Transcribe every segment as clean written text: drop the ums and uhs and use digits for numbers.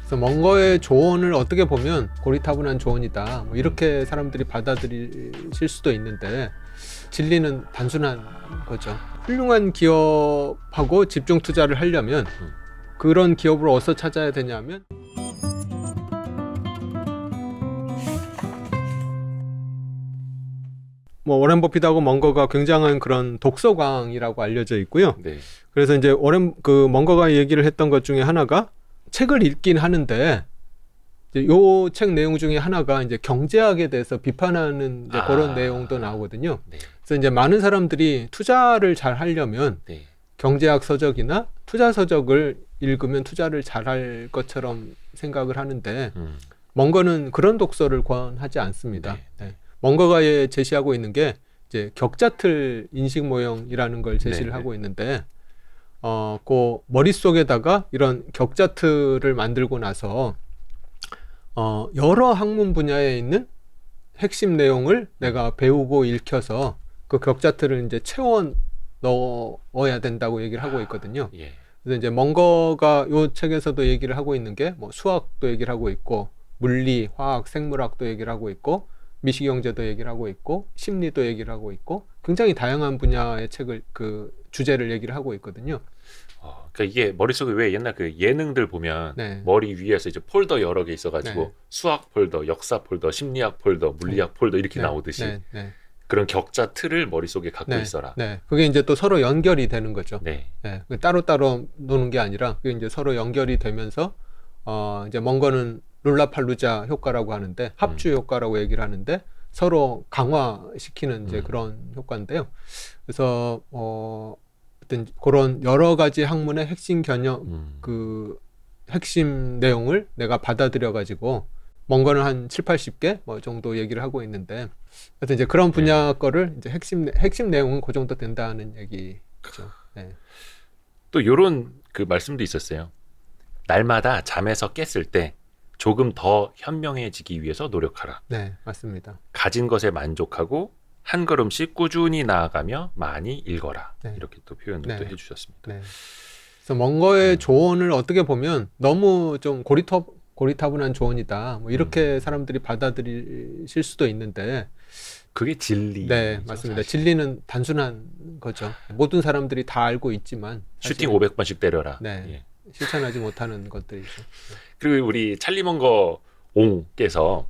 그래서 멍거의 조언을 어떻게 보면 고리타분한 조언이다, 뭐 이렇게 사람들이 받아들이실 수도 있는데 진리는 단순한 거죠. 훌륭한 기업하고 집중 투자를 하려면 그런 기업을 어디서 찾아야 되냐면 뭐 워렌 버핏하고 멍거가 굉장한 그런 독서광이라고 알려져 있고요. 네. 그래서 이제 멍거가 얘기를 했던 것 중에 하나가 책을 읽긴 하는데 요 책 내용 중에 하나가 이제 경제학에 대해서 비판하는 이제 그런 내용도 나오거든요. 네. 그래서 이제 많은 사람들이 투자를 잘 하려면 네. 경제학 서적이나 투자 서적을 읽으면 투자를 잘할 것처럼 생각을 하는데 멍거는 그런 독서를 권하지 않습니다. 네. 멍거가 제시하고 있는 게 이제 격자틀 인식 모형이라는 걸 제시를 하고 있는데 그 머릿속에다가 이런 격자틀을 만들고 나서 여러 학문 분야에 있는 핵심 내용을 내가 배우고 읽혀서 그 격자틀을 이제 채워 넣어야 된다고 얘기를 하고 있거든요. 예. 그래서 이제 멍거가 요 책에서도 얘기를 하고 있는 게 뭐 수학도 얘기를 하고 있고 물리, 화학, 생물학도 얘기를 하고 있고 미시경제도 얘기를 하고 있고 심리도 얘기를 하고 있고 굉장히 다양한 분야의 책을 그 주제를 얘기를 하고 있거든요. 그러니까 이게 머릿속에 왜 옛날 그 예능들 보면 네. 머리 위에서 이제 폴더 여러 개 있어가지고 네. 수학 폴더, 역사 폴더, 심리학 폴더, 물리학 폴더 이렇게 네. 나오듯이 네. 그런 격자 틀을 머릿속에 갖고 네. 있어라. 네. 그게 이제 또 서로 연결이 되는 거죠. 네. 네. 따로따로 노는 게 아니라 그게 이제 서로 연결이 되면서 이제 멍거는 롤라팔루자 효과라고 하는데 합주 효과라고 얘기를 하는데 서로 강화시키는 이제 그런 효과인데요. 그래서 어떤 그런 여러 가지 학문의 핵심 개념 그 핵심 내용을 내가 받아들여 가지고 멍거는 한 7, 80개 뭐 정도 얘기를 하고 있는데 하여튼 이제 그런 분야 거를 이제 핵심 내용은 그 정도 된다는 얘기죠. 네. 또 요런 그 말씀도 있었어요. 날마다 잠에서 깼을 때 조금 더 현명해지기 위해서 노력하라. 네, 맞습니다. 가진 것에 만족하고 한 걸음씩 꾸준히 나아가며 많이 읽어라. 네. 이렇게 또 표현을 네. 또 해주셨습니다. 네. 그래서 멍거의 조언을 어떻게 보면 너무 좀 고리타분한 조언이다, 뭐 이렇게 사람들이 받아들이실 수도 있는데 그게 진리. 네, 맞습니다. 진리는 단순한 거죠. 모든 사람들이 다 알고 있지만 슈팅 사실은 500번씩 때려라. 네, 예. 실천하지 못하는 것들이죠. 그리고 우리 찰리 먼거 옹께서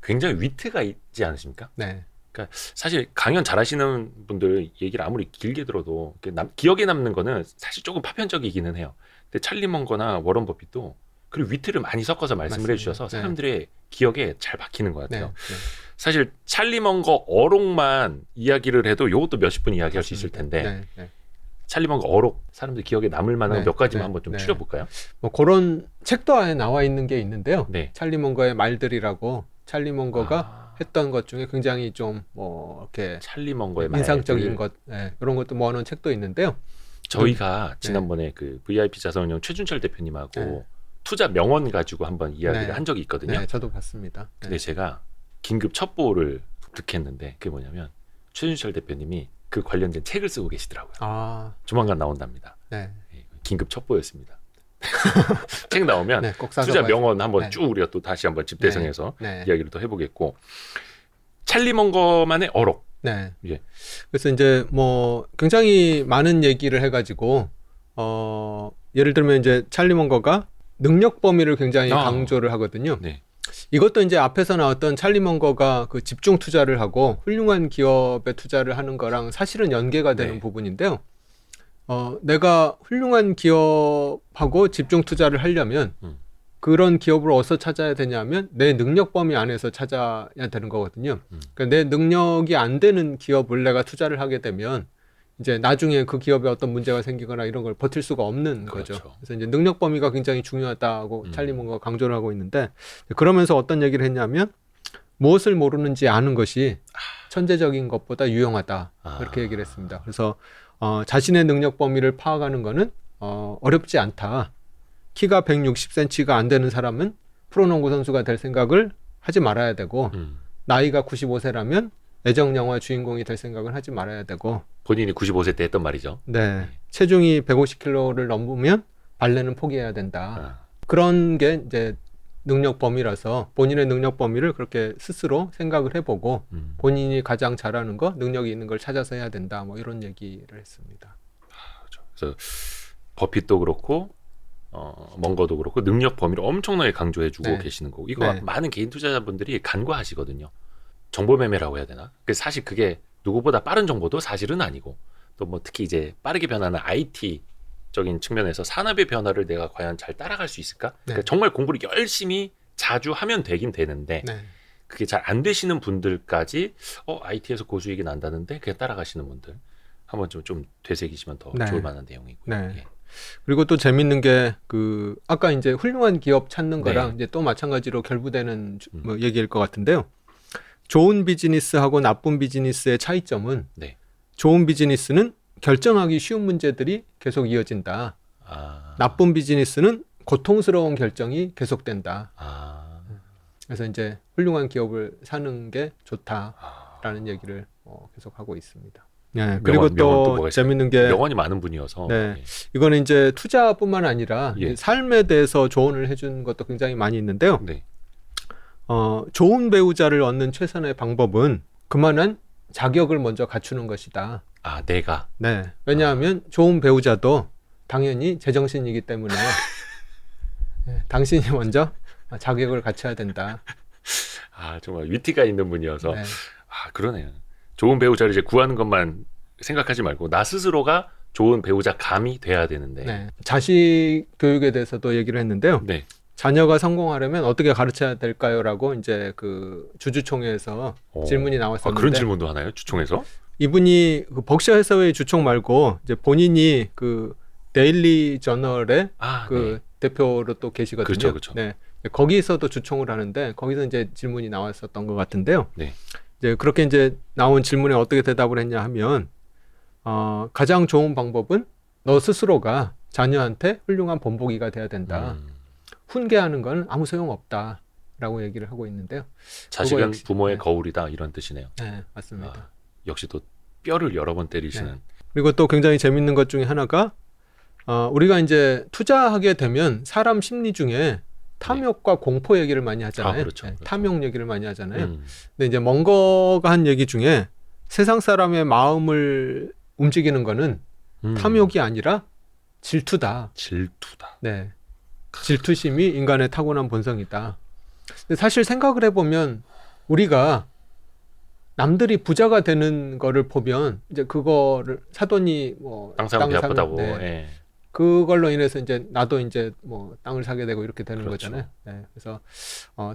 굉장히 위트가 있지 않으십니까? 네, 그러니까 사실 강연 잘하시는 분들 얘기를 아무리 길게 들어도 기억에 남는 거는 사실 조금 파편적이기는 해요. 근데 찰리 먼거나 워런 버핏도 그리고 위트를 많이 섞어서 말씀을 맞습니다. 해주셔서 네. 사람들의 기억에 잘 박히는 것 같아요. 네. 사실 찰리 먼거 어록만 이야기를 해도 이것도 몇십 분 이야기할 수 있을 텐데 네, 네. 찰리 먼거 어록 사람들 기억에 남을 만한 네, 몇 가지만 네, 한번 좀 네. 추려볼까요? 뭐 그런 책도 안에 나와 있는 게 있는데요. 네. 찰리 먼거의 말들이라고 찰리 먼거가 했던 것 중에 굉장히 좀 뭐 이렇게 찰리 먼거의 인상적인 말들. 것, 네, 이런 것도 모아놓은 책도 있는데요. 저희가 지난번에 그 VIP 자산운용 최준철 대표님하고 네. 투자 명언 가지고 한번 이야기를 네. 한 적이 있거든요. 네, 저도 봤습니다. 네. 근데 제가 긴급 첩보를 득했는데 그게 뭐냐면 최준철 대표님이 그 관련된 책을 쓰고 계시더라고요. 아, 조만간 나온답니다. 네, 긴급 첩보였습니다. 책 나오면 네, 꼭 사서 투자 봐야죠. 명언 한번 네. 쭉 우리가 또 다시 한번 집대성해서 네. 이야기를 또 해보겠고 찰리 먼거만의 어록. 네. 예. 그래서 이제 뭐 굉장히 많은 얘기를 해가지고 예를 들면 이제 찰리 먼거가 능력 범위를 굉장히 강조를 하거든요. 네. 이것도 이제 앞에서 나왔던 찰리 먼거가 그 집중 투자를 하고 훌륭한 기업에 투자를 하는 거랑 사실은 연계가 되는 네. 부분인데요. 내가 훌륭한 기업하고 집중 투자를 하려면 그런 기업을 어디서 찾아야 되냐면 내 능력 범위 안에서 찾아야 되는 거거든요. 그러니까 내 능력이 안 되는 기업을 내가 투자를 하게 되면 이제 나중에 그 기업에 어떤 문제가 생기거나 이런 걸 버틸 수가 없는 그렇죠. 거죠. 그래서 이제 능력 범위가 굉장히 중요하다고 찰리 먼거가 강조를 하고 있는데 그러면서 어떤 얘기를 했냐면 무엇을 모르는지 아는 것이 천재적인 것보다 유용하다, 그렇게 얘기를 했습니다. 그래서 자신의 능력 범위를 파악하는 거는 어렵지 않다. 키가 160cm가 안 되는 사람은 프로농구 선수가 될 생각을 하지 말아야 되고 나이가 95세라면 애정 영화 주인공이 될 생각을 하지 말아야 되고 본인이 95세 때 했던 말이죠. 네, 체중이 150kg를 넘으면 발레는 포기해야 된다. 그런 게 이제 능력 범위라서 본인의 능력 범위를 그렇게 스스로 생각을 해보고 본인이 가장 잘하는 거, 능력이 있는 걸 찾아서 해야 된다. 뭐 이런 얘기를 했습니다. 그렇죠. 그래서 버핏도 그렇고 멍거도 그렇고 능력 범위를 엄청나게 강조해주고 네. 계시는 거고 이거 네. 많은 개인 투자자분들이 간과하시거든요. 정보 매매라고 해야 되나? 사실 그게 누구보다 빠른 정보도 사실은 아니고 또 뭐 특히 이제 빠르게 변하는 IT적인 측면에서 산업의 변화를 내가 과연 잘 따라갈 수 있을까? 네. 그러니까 정말 공부를 열심히 자주 하면 되긴 되는데 네. 그게 잘 안 되시는 분들까지 IT에서 고수익이 난다는데 그냥 따라가시는 분들 한번 좀 되새기시면 더 네. 좋을 만한 내용이고요. 네. 예. 그리고 또 재밌는 게 그 아까 이제 훌륭한 기업 찾는 네. 거랑 이제 또 마찬가지로 결부되는 뭐 얘기일 것 같은데요. 좋은 비즈니스하고 나쁜 비즈니스의 차이점은 네. 좋은 비즈니스는 결정하기 쉬운 문제들이 계속 이어진다. 나쁜 비즈니스는 고통스러운 결정이 계속된다. 그래서 이제 훌륭한 기업을 사는 게 좋다라는 얘기를 계속 하고 있습니다. 네, 그리고 명언 또 또 뭐가 있어요? 재밌는 게 명언이 많은 분이어서 네. 예. 이거는 이제 투자뿐만 아니라 예. 삶에 대해서 조언을 해준 것도 굉장히 많이 있는데요. 네. 좋은 배우자를 얻는 최선의 방법은 그만한 자격을 먼저 갖추는 것이다. 내가 네. 왜냐하면 좋은 배우자도 당연히 제정신이기 때문에 네, 당신이 먼저 자격을 갖춰야 된다. 정말 위트가 있는 분이어서 네. 그러네요. 좋은 배우자를 이제 구하는 것만 생각하지 말고 나 스스로가 좋은 배우자 감이 돼야 되는데. 네. 자식 교육에 대해서도 얘기를 했는데요. 네. 자녀가 성공하려면 어떻게 가르쳐야 될까요?라고 이제 그 주주총회에서 질문이 나왔었는데 그런 질문도 하나요? 주총에서? 이분이 그 벅셔 해서웨이 주총 말고 이제 본인이 그 데일리 저널의 그 대표로 또 계시거든요. 그렇죠, 그렇죠. 네. 거기서도 주총을 하는데 거기서 이제 질문이 나왔었던 것 같은데요. 네. 이제 그렇게 이제 나온 질문에 어떻게 대답을 했냐 하면 가장 좋은 방법은 너 스스로가 자녀한테 훌륭한 본보기가 돼야 된다. 훈계하는 건 아무 소용 없다라고 얘기를 하고 있는데요. 자식은 역시, 부모의 네. 거울이다 이런 뜻이네요. 네, 맞습니다. 역시 또 뼈를 여러 번 때리시는. 네. 그리고 또 굉장히 재밌는 것 중에 하나가 우리가 이제 투자하게 되면 사람 심리 중에 탐욕과 공포 얘기를 많이 하잖아요. 그렇죠, 네, 그렇죠. 탐욕 얘기를 많이 하잖아요. 근데 이제 멍거가 한 얘기 중에 세상 사람의 마음을 움직이는 거는 탐욕이 아니라 질투다. 질투다. 네. 질투심이 인간의 타고난 본성이다. 근데 사실 생각을 해보면 우리가 남들이 부자가 되는 거를 보면 이제 그거를 사돈이 뭐 땅 사면 배 아프다고. 네. 예. 그걸로 인해서 이제 나도 이제 뭐 땅을 사게 되고 이렇게 되는 그렇죠. 거잖아요. 네. 그래서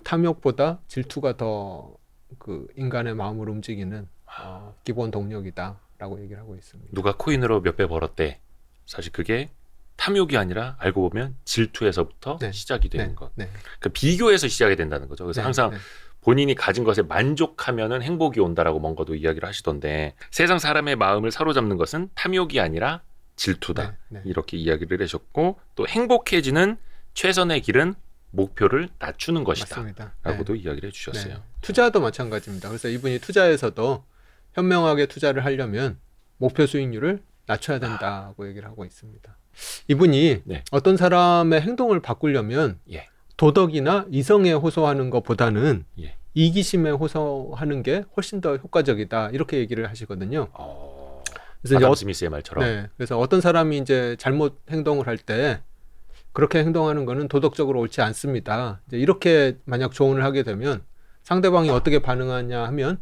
탐욕보다 질투가 더 그 인간의 마음을 움직이는 기본 동력이다라고 얘기를 하고 있습니다. 누가 코인으로 몇 배 벌었대. 사실 그게 탐욕이 아니라 알고 보면 질투에서부터 네. 시작이 되는 것. 네. 그 비교에서 시작이 된다는 거죠. 그래서 네. 항상 네. 본인이 가진 것에 만족하면은 행복이 온다라고 뭔가도 이야기를 하시던데 세상 사람의 마음을 사로잡는 것은 탐욕이 아니라 질투다. 네. 네. 이렇게 이야기를 하셨고 또 행복해지는 최선의 길은 목표를 낮추는 것이다. 맞습니다. 라고도 네. 이야기를 해주셨어요. 네. 투자도 마찬가지입니다. 그래서 이분이 투자에서도 현명하게 투자를 하려면 목표 수익률을 낮춰야 된다고 얘기를 하고 있습니다. 이분이 네. 어떤 사람의 행동을 바꾸려면 예. 도덕이나 이성에 호소하는 것보다는 예. 이기심에 호소하는 게 훨씬 더 효과적이다 이렇게 얘기를 하시거든요. 그래서 아담 스미스의 말처럼. 네, 그래서 어떤 사람이 이제 잘못 행동을 할 때 그렇게 행동하는 거는 도덕적으로 옳지 않습니다. 이제 이렇게 만약 조언을 하게 되면 상대방이 어떻게 반응하냐 하면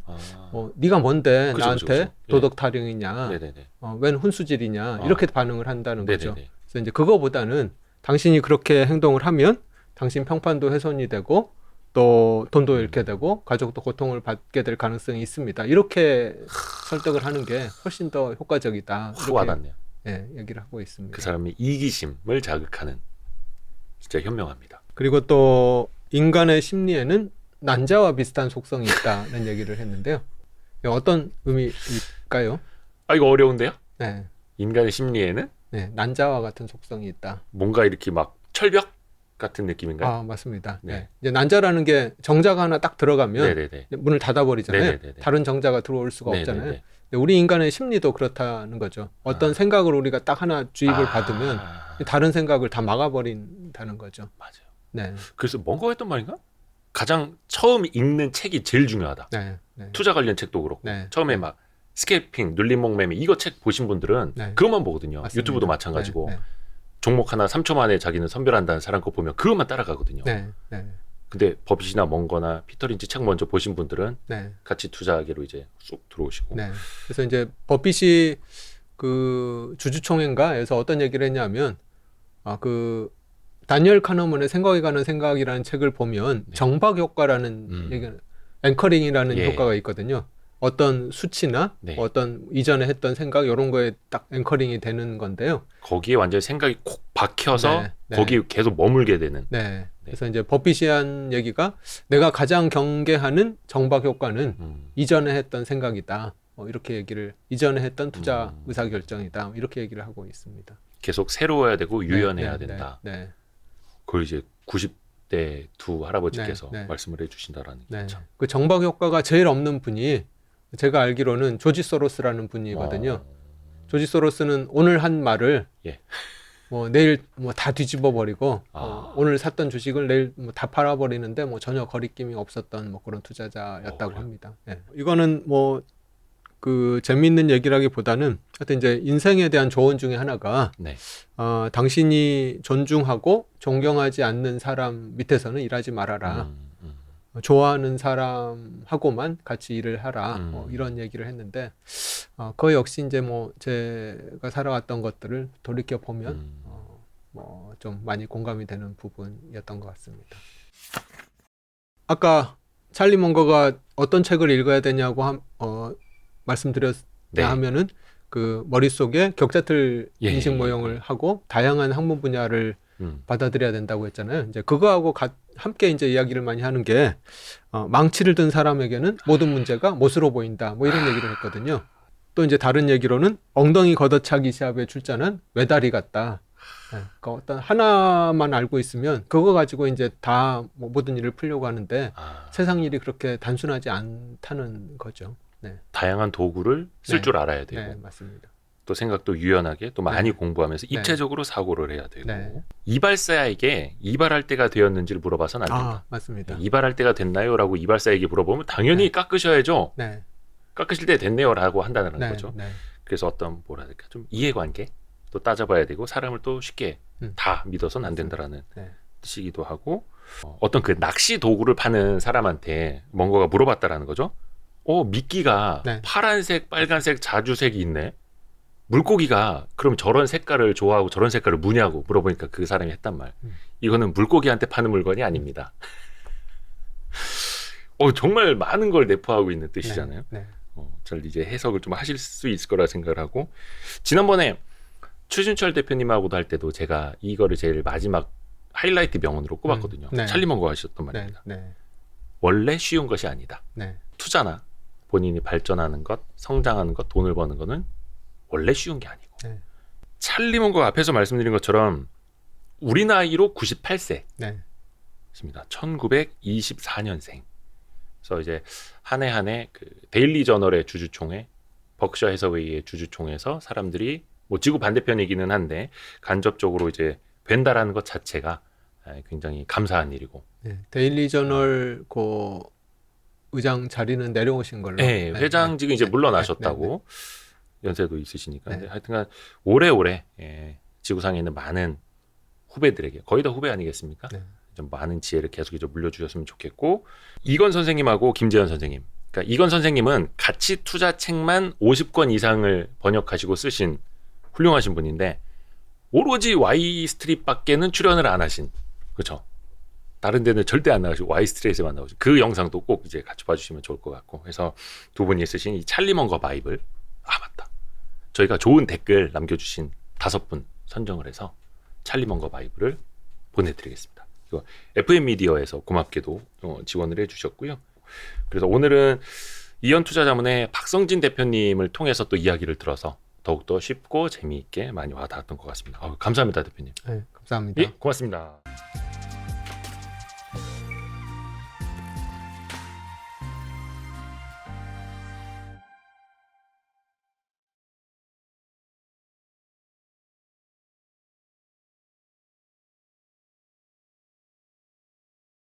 네가 뭔데 그죠, 나한테 그죠, 그죠. 도덕 타령이냐, 네네네. 웬 훈수질이냐 이렇게 반응을 한다는 거죠. 네네네. 그래서 이제 그거보다는 당신이 그렇게 행동을 하면 당신 평판도 훼손이 되고 또 돈도 잃게 되고 가족도 고통을 받게 될 가능성이 있습니다. 이렇게 설득을 하는 게 훨씬 더 효과적이다. 확 와닿네요. 네, 얘기를 하고 있습니다. 그 사람의 이기심을 자극하는 진짜 현명합니다. 그리고 또 인간의 심리에는 난자와 비슷한 속성이 있다는 얘기를 했는데요. 어떤 의미일까요? 이거 어려운데요? 네, 인간의 심리에는 네, 난자와 같은 속성이 있다. 뭔가 이렇게 막 철벽 같은 느낌인가요? 맞습니다. 네. 네. 이제 난자라는 게 정자가 하나 딱 들어가면 네네네. 문을 닫아버리잖아요. 네네네네. 다른 정자가 들어올 수가 네네네. 없잖아요. 근데 우리 인간의 심리도 그렇다는 거죠. 어떤 생각을 우리가 딱 하나 주입을 받으면 다른 생각을 다 막아버린다는 거죠. 맞아요. 네. 그래서 뭔가 했던 말인가? 가장 처음 읽는 책이 제일 중요하다. 네. 네. 투자 관련 책도 그렇고 네. 처음에 막 스캘핑, 눌림목 매매 이거 책 보신 분들은 네. 그것만 보거든요. 맞습니다. 유튜브도 마찬가지고 네. 종목 하나 3초 만에 자기는 선별한다는 사람 거 보면 그것만 따라가거든요. 네. 네. 근데 버핏이나 먼거나 피터 린치 책 먼저 보신 분들은 네. 같이 투자하기로 이제 쑥 들어오시고. 네. 그래서 이제 버핏이 그 주주총회인가에서 어떤 얘기를 했냐면 그 다니엘 카너먼의 생각에 관한 생각이라는 책을 보면 네. 정박 효과라는 얘기는 앵커링이라는 예. 효과가 있거든요. 어떤 수치나 네. 어떤 이전에 했던 생각 이런 거에 딱 앵커링이 되는 건데요. 거기에 완전히 생각이 콕 박혀서 네, 네. 거기 계속 머물게 되는. 네. 그래서 이제 버핏이 한 얘기가 내가 가장 경계하는 정박 효과는 이전에 했던 생각이다. 이렇게 얘기를 이전에 했던 투자 의사결정이다. 이렇게 얘기를 하고 있습니다. 계속 새로워야 되고 유연해야 네, 된다. 네. 그걸 이제 90대 두 할아버지께서 네, 네. 말씀을 해주신다라는 게 네. 참. 그 정박 효과가 제일 없는 분이 제가 알기로는 조지 소로스라는 분이거든요. 조지 소로스는 오늘 한 말을 예. 뭐 내일 뭐 다 뒤집어 버리고 아. 오늘 샀던 주식을 내일 뭐 다 팔아 버리는데 뭐 전혀 거리낌이 없었던 뭐 그런 투자자였다고 그래요? 합니다. 예. 이거는 뭐 그 재미있는 얘기라기보다는 하여튼 이제 인생에 대한 조언 중에 하나가 네. 당신이 존중하고 존경하지 않는 사람 밑에서는 일하지 말아라. 좋아하는 사람하고만 같이 일을 하라. 이런 얘기를 했는데 그 역시 이제 뭐 제가 살아왔던 것들을 돌이켜 보면 뭐 좀 많이 공감이 되는 부분이었던 것 같습니다. 아까 찰리 먼거가 어떤 책을 읽어야 되냐고 말씀드렸냐 네. 하면은 그 머릿속에 격자틀 예, 인식 예, 모형을 하고 다양한 학문 분야를 받아들여야 된다고 했잖아요. 이제 그거하고 함께 이제 이야기를 많이 하는 게 망치를 든 사람에게는 모든 문제가 못으로 보인다. 뭐 이런 얘기를 했거든요. 또 이제 다른 얘기로는 엉덩이 걷어차기 시합에 출전한 외다리 같다. 네, 그러니까 어떤 하나만 알고 있으면 그거 가지고 이제 다 뭐 모든 일을 풀려고 하는데 세상 일이 그렇게 단순하지 않다는 거죠. 네. 다양한 도구를 쓸 네. 줄 알아야 되고 네, 맞습니다. 또 생각도 유연하게 또 많이 네. 공부하면서 네. 입체적으로 사고를 해야 되고 네. 이발사에게 이발할 때가 되었는지를 물어봐서는 안 된다. 맞습니다. 이발할 때가 됐나요? 라고 이발사에게 물어보면 당연히 네. 깎으셔야죠. 네. 깎으실 때 됐네요 라고 한다는 네. 거죠. 네. 그래서 어떤 뭐라 해야 될까 좀 이해관계 또 따져봐야 되고 사람을 또 쉽게 다 믿어서는 안 된다라는 네. 뜻이기도 하고 어떤 그 낚시 도구를 파는 사람한테 뭔가가 물어봤다라는 거죠. 미끼가 네. 파란색, 빨간색, 자주색이 있네. 물고기가 그럼 저런 색깔을 좋아하고 저런 색깔을 뭐냐고 물어보니까 그 사람이 했단 말. 이거는 물고기한테 파는 물건이 아닙니다. 정말 많은 걸 내포하고 있는 뜻이잖아요. 네. 잘 이제 해석을 좀 하실 수 있을 거라 생각을 하고 지난번에 최준철 대표님하고도 할 때도 제가 이거를 제일 마지막 하이라이트 명언으로 꼽았거든요. 네. 찰리 먼거 하셨던 네. 말입니다. 네. 원래 쉬운 것이 아니다. 네. 투자나 본인이 발전하는 것, 성장하는 것, 돈을 버는 거는 원래 쉬운 게 아니고 네. 찰리 먼거 앞에서 말씀드린 것처럼 우리 나이로 98세 네. 입니다. 1924년생. 그래서 이제 한 해 한 해 그 데일리 저널의 주주총회, 버크셔 해서웨이의 주주총회에서 사람들이 뭐 지구 반대편이기는 한데 간접적으로 이제 뵌다라는 것 자체가 굉장히 감사한 일이고. 네. 데일리 저널 그 의장 자리는 내려오신 걸로. 네, 회장직은 이제 물러나셨다고 연세도 있으시니까. 근데 하여튼간 오래오래 지구상에 있는 많은 후배들에게 거의 다 후배 아니겠습니까? 네. 좀 많은 지혜를 계속 이제 물려주셨으면 좋겠고 이건 선생님하고 김재현 선생님. 그러니까 이건 선생님은 가치 투자 책만 50권 이상을 번역하시고 쓰신 훌륭하신 분인데 오로지 Y 스트릿밖에는 출연을 안 하신 그렇죠. 다른 데는 절대 안 나가시고 Y 스트릿에만 나오죠. 그 영상도 꼭 이제 같이 봐주시면 좋을 것 같고 해서 두 분이 쓰신 이 찰리 먼거 바이블 맞다. 저희가 좋은 댓글 남겨주신 5분 선정을 해서 찰리 먼거 바이블을 보내드리겠습니다. 이거 FM 미디어에서 고맙게도 지원을 해주셨고요. 그래서 오늘은 이현투자자문의 박성진 대표님을 통해서 또 이야기를 들어서 더욱더 쉽고 재미있게 많이 와닿았던 것 같습니다. 감사합니다, 대표님. 네, 감사합니다. 예, 고맙습니다.